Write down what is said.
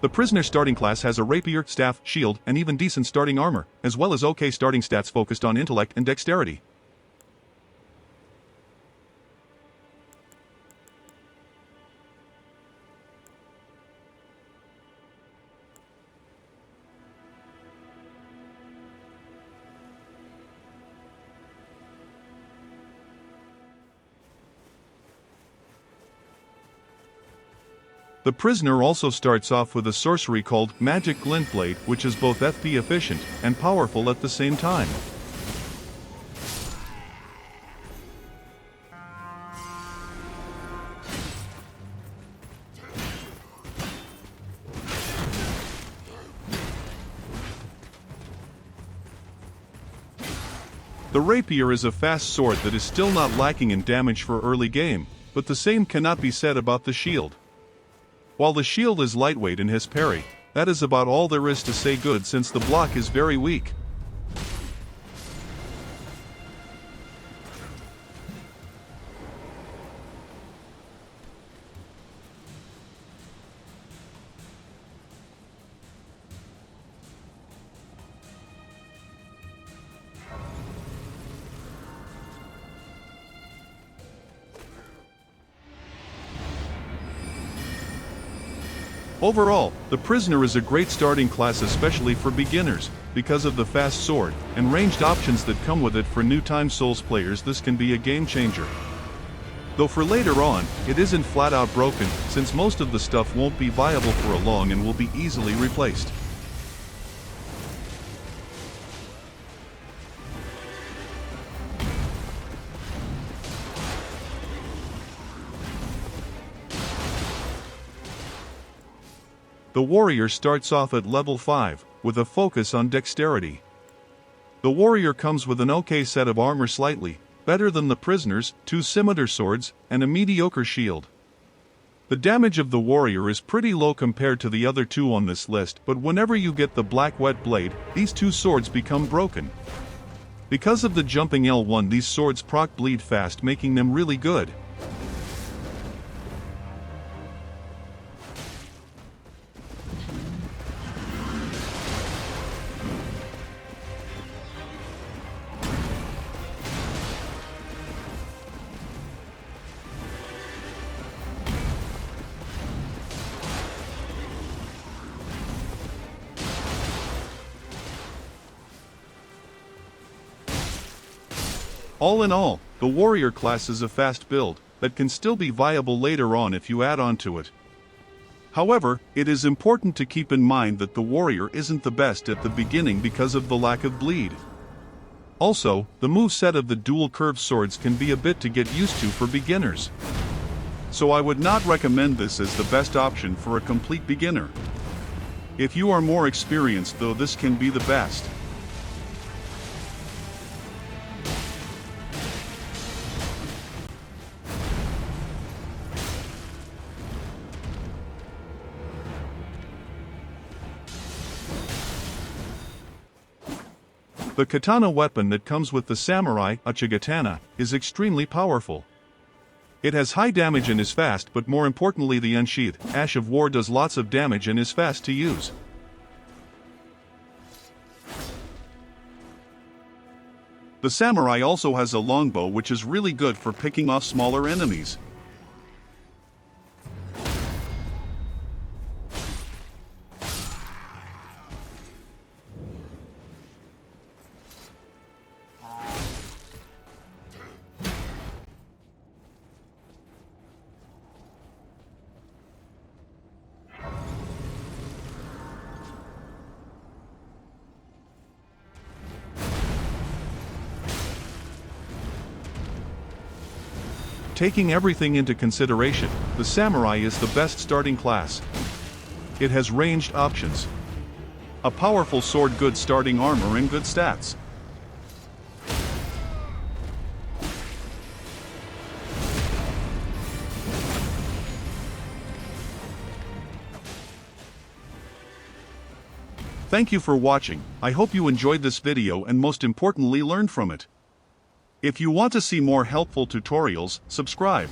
The prisoner starting class has a rapier, staff, shield, and even decent starting armor, as well as okay starting stats focused on intellect and dexterity. The prisoner also starts off with a sorcery called Magic Glint Blade, which is both FP efficient and powerful at the same time. The rapier is a fast sword that is still not lacking in damage for early game, but the same cannot be said about the shield. While the shield is lightweight and has parry, that is about all there is to say good since the block is very weak. Overall, the prisoner is a great starting class especially for beginners, because of the fast sword and ranged options that come with it. For new Time Souls players, this can be a game changer. Though for later on, it isn't flat out broken, since most of the stuff won't be viable for a long and will be easily replaced. The warrior starts off at level 5, with a focus on dexterity. The warrior comes with an okay set of armor, slightly better than the prisoner's, 2 scimitar swords, and a mediocre shield. The damage of the warrior is pretty low compared to the other 2 on this list, but whenever you get the black wet blade, these 2 swords become broken. Because of the jumping L1, these swords proc bleed fast, making them really good. All in all, the warrior class is a fast build that can still be viable later on if you add on to it. However, it is important to keep in mind that the warrior isn't the best at the beginning because of the lack of bleed. Also, the moveset of the dual curved swords can be a bit to get used to for beginners. So I would not recommend this as the best option for a complete beginner. If you are more experienced though, this can be the best. The katana weapon that comes with the samurai, Uchigatana, is extremely powerful. It has high damage and is fast, but more importantly the unsheathed Ash of War does lots of damage and is fast to use. The samurai also has a longbow which is really good for picking off smaller enemies. Taking everything into consideration, the samurai is the best starting class. It has ranged options, a powerful sword, good starting armor, and good stats. Thank you for watching. I hope you enjoyed this video and most importantly learned from it. If you want to see more helpful tutorials, subscribe.